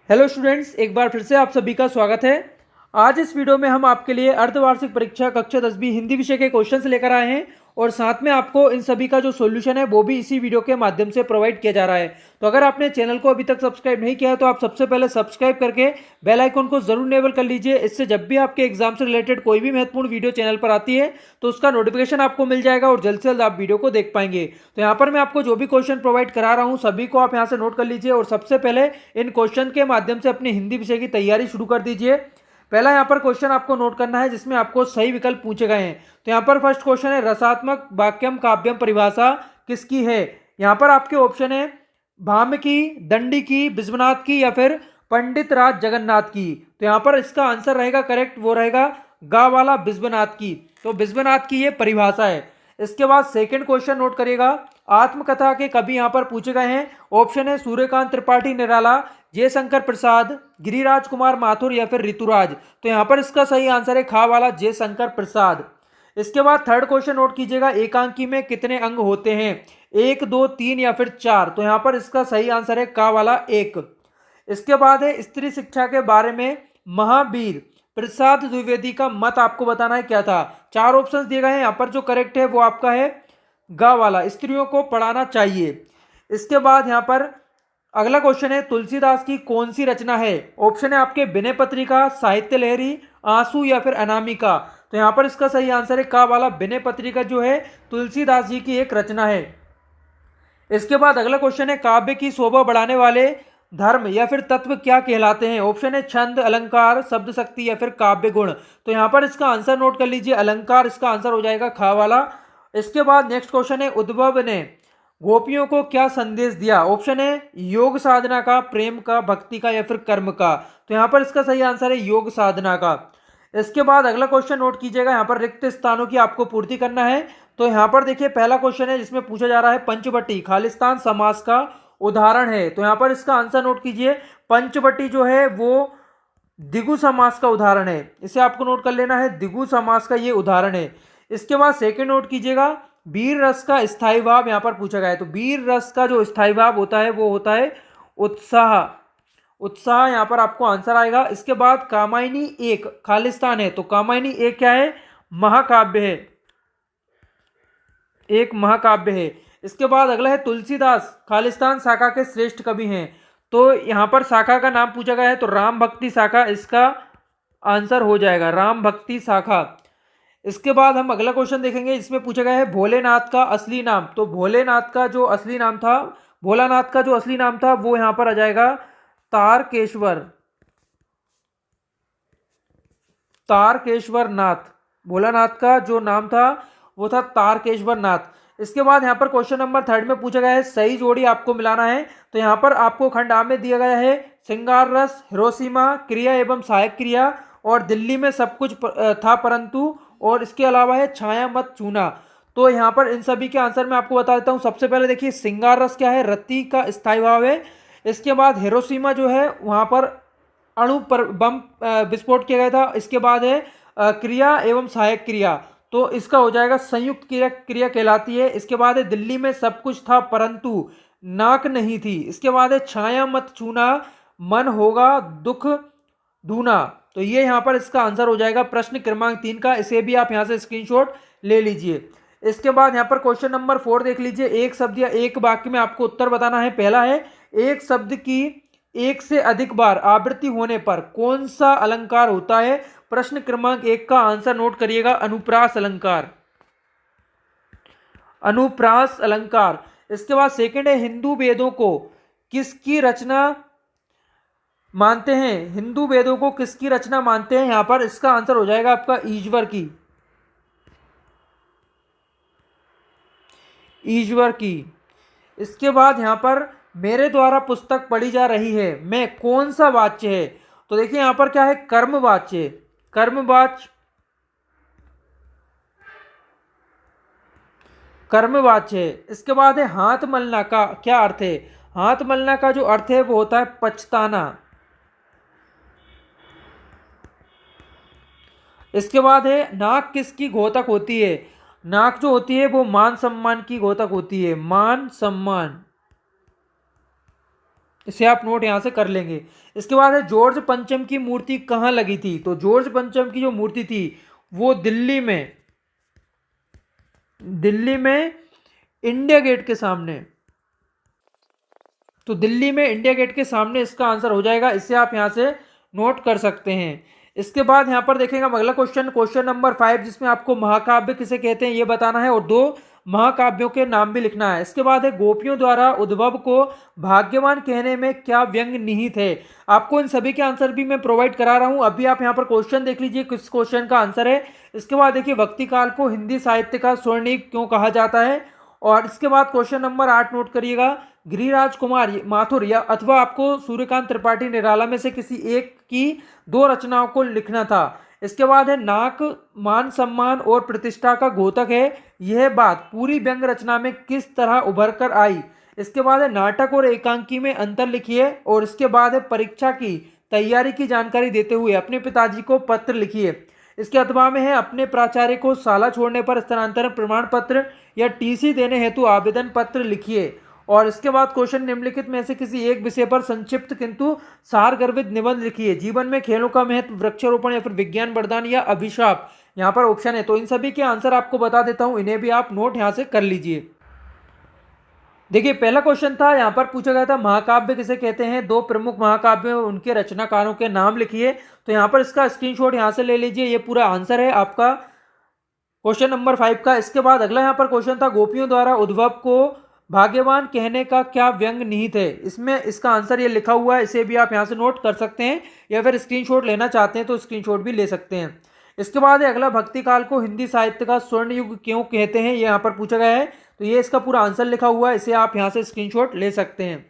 Hello students, एक बार फिर से आप सभी का स्वागत है। आज इस वीडियो में हम आपके लिए अर्धवार्षिक परीक्षा कक्षा 10वीं हिंदी विषय के क्वेश्चंस लेकर आए हैं और साथ में आपको इन सभी का जो सॉल्यूशन है वो भी इसी वीडियो के माध्यम से प्रोवाइड किया जा रहा है। तो अगर आपने चैनल को अभी तक सब्सक्राइब नहीं किया है तो आप सबसे पहले सब्सक्राइब करके बेल आइकन को जरूर इनेबल कर लीजिए। इससे जब भी आपके एग्जाम से रिलेटेड कोई भी महत्वपूर्ण वीडियो चैनल पर आती है तो उसका नोटिफिकेशन आपको मिल जाएगा और जल्द से जल्द आप वीडियो को देख पाएंगे। तो यहाँ पर मैं आपको जो भी क्वेश्चन प्रोवाइड करा रहा हूँ सभी को आप यहाँ से नोट कर लीजिए और सबसे पहले इन क्वेश्चन के माध्यम से अपनी हिंदी विषय की तैयारी शुरू कर दीजिए। पहला यहाँ पर क्वेश्चन आपको नोट करना है जिसमें आपको सही विकल्प पूछे गए हैं। तो यहाँ पर फर्स्ट क्वेश्चन है, रसात्मक वाक्यम काव्यम परिभाषा किसकी है। यहाँ पर आपके ऑप्शन है भाम की, दंडी की, विश्वनाथ की या फिर पंडित राज जगन्नाथ की। तो यहाँ पर इसका आंसर रहेगा करेक्ट, वो रहेगा गा वाला विश्वनाथ की। तो विश्वनाथ की ये परिभाषा है। इसके बाद सेकंड क्वेश्चन नोट करिएगा, आत्मकथा के कवि यहाँ पर पूछे गए हैं। ऑप्शन है सूर्यकांत त्रिपाठी निराला, जयशंकर प्रसाद, गिरिराज कुमार माथुर या फिर ऋतुराज। तो यहाँ पर इसका सही आंसर है खा वाला जयशंकर प्रसाद। इसके बाद थर्ड क्वेश्चन नोट कीजिएगा, एकांकी में कितने अंग होते हैं, 1, 2, 3 या फिर 4। तो यहाँ पर इसका सही आंसर है का वाला 1। इसके बाद है स्त्री शिक्षा के बारे में महावीर प्रसाद द्विवेदी का मत आपको बताना है क्या था। 4 ऑप्शंस दिए गए हैं, यहाँ पर जो करेक्ट है वो आपका है गा वाला, स्त्रियों को पढ़ाना चाहिए। इसके बाद यहाँ पर अगला क्वेश्चन है, तुलसीदास की कौन सी रचना है। ऑप्शन है आपके विनय पत्रिका, साहित्य लहरी, आंसू या फिर अनामिका। तो यहाँ पर इसका सही आंसर है का वाला विनय पत्रिका जो है तुलसीदास जी की एक रचना है। इसके बाद अगला क्वेश्चन है, काव्य की शोभा बढ़ाने वाले धर्म या फिर तत्व क्या कहलाते हैं। ऑप्शन है छंद, अलंकार, शब्द शक्ति या फिर काव्य गुण। तो यहाँ पर इसका आंसर नोट कर लीजिए, अलंकार इसका आंसर हो जाएगा खा वाला। इसके बाद नेक्स्ट क्वेश्चन है, उद्भव ने गोपियों को क्या संदेश दिया। ऑप्शन है योग साधना का, प्रेम का, भक्ति का या फिर कर्म का। तो यहाँ पर इसका सही आंसर है योग साधना का। इसके बाद अगला क्वेश्चन नोट कीजिएगा, यहाँ पर रिक्त स्थानों की आपको पूर्ति करना है। तो यहाँ पर देखिए पहला क्वेश्चन है जिसमें पूछा जा रहा है पंचवटी खालिस्तान समास का उदाहरण है। तो यहाँ पर इसका आंसर नोट कीजिए, पंचवटी जो है वो दिगु समास का उदाहरण है। इसे आपको नोट कर लेना है, दिगु समास का ये उदाहरण है। इसके बाद सेकंड नोट कीजिएगा, वीर रस का स्थायी भाव यहाँ पर पूछा गया है। तो वीर रस का जो स्थायी भाव होता है वो होता है उत्साह। उत्साह यहाँ पर आपको आंसर आएगा। इसके बाद कामायनी एक खालिस्तान है, तो कामायनी एक क्या है, महाकाव्य है, एक महाकाव्य है। इसके बाद अगला है, तुलसीदास खालिस्तान शाखा के श्रेष्ठ कवि हैं। तो यहाँ पर शाखा का नाम पूछा गया है, तो राम भक्ति शाखा इसका आंसर हो जाएगा, राम भक्ति शाखा। इसके बाद हम अगला क्वेश्चन देखेंगे, इसमें पूछा गया है भोलेनाथ का असली नाम। तो भोलेनाथ का जो असली नाम था, भोलानाथ का जो असली नाम था वो यहाँ पर आ जाएगा तारकेश्वर, तारकेश्वर नाथ। भोलानाथ का जो नाम था वो था तारकेश्वर नाथ। इसके बाद यहाँ पर क्वेश्चन नंबर थर्ड में पूछा गया है सही जोड़ी आपको मिलाना है। तो यहाँ पर आपको खंड आ में दिया गया है श्रृंगार रस, हिरोशिमा, क्रिया एवं सहायक क्रिया और दिल्ली में सब कुछ था परंतु, और इसके अलावा है छाया मत चूना। तो यहाँ पर इन सभी के आंसर मैं आपको बता देता हूँ। सबसे पहले देखिए श्रृंगार रस क्या है, रति का स्थायी भाव है। इसके बाद हिरोशिमा जो है वहाँ पर अणु पर बम विस्फोट किया गया था। इसके बाद है क्रिया एवं सहायक क्रिया, तो इसका हो जाएगा संयुक्त क्रिया, क्रिया कहलाती है। इसके बाद है दिल्ली में सब कुछ था परंतु नाक नहीं थी। इसके बाद है छाया मत छूना, मन होगा दुख दूना। तो ये यहाँ पर इसका आंसर हो जाएगा प्रश्न क्रमांक 3 का। इसे भी आप यहाँ से स्क्रीनशॉट ले लीजिए। इसके बाद यहाँ पर क्वेश्चन नंबर 4 देख लीजिए, एक शब्द या एक वाक्य में आपको उत्तर बताना है। पहला है, एक शब्द की एक से अधिक बार आवृत्ति होने पर कौन सा अलंकार होता है। प्रश्न क्रमांक 1 का आंसर नोट करिएगा, अनुप्रास अलंकार, अनुप्रास अलंकार। इसके बाद सेकंड है, हिंदू वेदों को किसकी रचना मानते हैं, हिंदू वेदों को किसकी रचना मानते हैं। यहां पर इसका आंसर हो जाएगा आपका ईश्वर की, ईश्वर की। इसके बाद यहां पर मेरे द्वारा पुस्तक पढ़ी जा रही है मैं कौन सा वाच्य है। तो देखिए यहां पर क्या है, कर्मवाच्य, कर्मवाच्य, कर्मवाच्य है। इसके बाद है हाथ मलना का क्या अर्थ है। हाथ मलना का जो अर्थ है वो होता है पछताना। इसके बाद है नाक किसकी घोतक होती है। नाक जो होती है वो मान सम्मान की घोतक होती है, मान सम्मान। इसे आप नोट यहाँ से कर लेंगे। इसके बाद है जॉर्ज पंचम की मूर्ति कहाँ लगी थी? तो जॉर्ज पंचम की जो मूर्ति थी वो दिल्ली में इंडिया गेट के सामने, तो दिल्ली में इंडिया गेट के सामने इसका आंसर हो जाएगा। इसे आप यहां से नोट कर सकते हैं। इसके बाद यहां पर देखेंगे अगला क्वेश्चन नंबर 5, जिसमें आपको महाकाव्य किसे कहते हैं ये बताना है और 2 महाकाव्यों के नाम भी लिखना है। इसके बाद है गोपियों द्वारा उद्भव को भाग्यवान कहने में क्या व्यंग निहित है? आपको इन सभी के आंसर भी मैं प्रोवाइड करा रहा हूं। अभी आप यहां पर क्वेश्चन देख लीजिए किस क्वेश्चन का आंसर है। इसके बाद देखिए भक्ति काल को हिंदी साहित्य का स्वर्णिम क्यों कहा जाता है? और इसके बाद क्वेश्चन नंबर 8 नोट करिएगा, गिरिराज कुमार माथुर या अथवा आपको सूर्यकांत त्रिपाठी निराला में से किसी एक की 2 रचनाओं को लिखना था। इसके बाद है नाक मान सम्मान और प्रतिष्ठा का घोतक है, यह बात पूरी व्यंग रचना में किस तरह उभर कर आई? इसके बाद है नाटक और एकांकी में अंतर लिखिए। और इसके बाद है परीक्षा की तैयारी की जानकारी देते हुए अपने पिताजी को पत्र लिखिए। इसके अथवा में है अपने प्राचार्य को शाला छोड़ने पर स्थानांतरण प्रमाण पत्र या टीसी देने हेतु आवेदन पत्र लिखिए। और इसके बाद क्वेश्चन निम्नलिखित में से किसी एक विषय पर संक्षिप्त किंतु सारगर्भित निबंध लिखिए। जीवन में खेलों का महत्व, वृक्षारोपण या फिर विज्ञान वरदान या अभिशाप, यहाँ पर ऑप्शन है। तो इन सभी के आंसर आपको बता देता हूं, इन्हें भी आप नोट यहाँ से कर लीजिए। देखिए पहला क्वेश्चन था, यहाँ पर पूछा गया था महाकाव्य किसे कहते हैं? 2 प्रमुख महाकाव्य उनके रचनाकारों के नाम लिखिए। तो यहाँ पर इसका स्क्रीनशॉट यहाँ से ले लीजिए, ये पूरा आंसर है आपका क्वेश्चन नंबर 5 का। इसके बाद अगला यहाँ पर क्वेश्चन था गोपियों द्वारा उद्भव को भाग्यवान कहने का क्या व्यंग निहित है? इसमें इसका आंसर ये लिखा हुआ है, इसे भी आप यहाँ से नोट कर सकते हैं या फिर स्क्रीनशॉट लेना चाहते हैं तो स्क्रीनशॉट भी ले सकते हैं। इसके बाद है अगला भक्ति काल को हिंदी साहित्य का स्वर्ण युग क्यों कहते हैं, ये यहाँ पर पूछा गया है। तो ये इसका पूरा आंसर लिखा हुआ है, इसे आप यहाँ से स्क्रीनशॉट ले सकते हैं।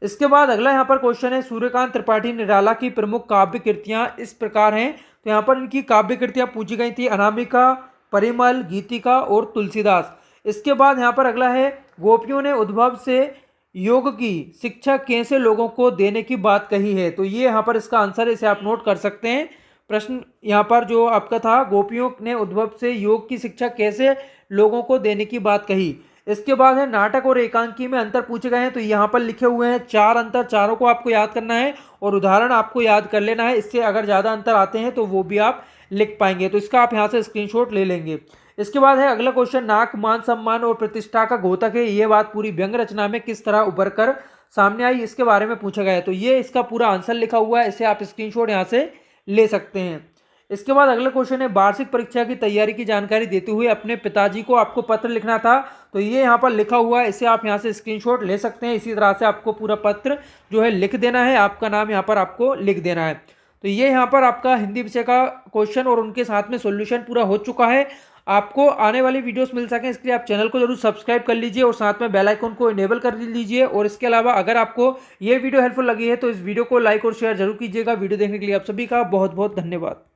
इसके बाद अगला यहाँ पर क्वेश्चन है सूर्यकांत त्रिपाठी निराला की प्रमुख काव्य कृतियां इस प्रकार हैं। तो यहाँ पर इनकी काव्य कृतियां पूछी गई थी, अनामिका, परिमल, गीतिका और तुलसीदास। इसके बाद यहाँ पर अगला है गोपियों ने उद्भव से योग की शिक्षा कैसे लोगों को देने की बात कही है? तो ये यहाँ पर इसका आंसर है, इसे आप नोट कर सकते हैं। प्रश्न यहाँ पर जो आपका था, गोपियों ने उद्भव से योग की शिक्षा कैसे लोगों को देने की बात कही। इसके बाद है नाटक और एकांकी में अंतर पूछे गए हैं। तो यहाँ पर लिखे हुए हैं 4 अंतर, चारों को आपको याद करना है और उदाहरण आपको याद कर लेना है। इससे अगर ज़्यादा अंतर आते हैं तो वो भी आप लिख पाएंगे, तो इसका आप यहाँ से स्क्रीनशॉट ले लेंगे। इसके बाद है अगला क्वेश्चन, नाक मान सम्मान और प्रतिष्ठा का घोतक है, ये बात पूरी व्यंग रचना में किस तरह उभर कर सामने आई, इसके बारे में पूछा गया है। तो ये इसका पूरा आंसर लिखा हुआ है, इसे आप स्क्रीनशॉट यहाँ से ले सकते हैं। इसके बाद अगला क्वेश्चन है वार्षिक परीक्षा की तैयारी की जानकारी देते हुए अपने पिताजी को आपको पत्र लिखना था। तो ये यहाँ पर लिखा हुआ है, इसे आप यहाँ से स्क्रीनशॉट ले सकते हैं। इसी तरह से आपको पूरा पत्र जो है लिख देना है, आपका नाम यहाँ पर आपको लिख देना है। तो ये यहाँ पर आपका हिंदी विषय का क्वेश्चन और उनके साथ में सॉल्यूशन पूरा हो चुका है। आपको आने वाली वीडियोस मिल सकें इसके लिए आप चैनल को जरूर सब्सक्राइब कर लीजिए और साथ में बेल आइकन को इनेबल कर लीजिए। और इसके अलावा अगर आपको ये वीडियो हेल्पफुल लगी है तो इस वीडियो को लाइक और शेयर जरूर कीजिएगा। वीडियो देखने के लिए आप सभी का बहुत बहुत धन्यवाद।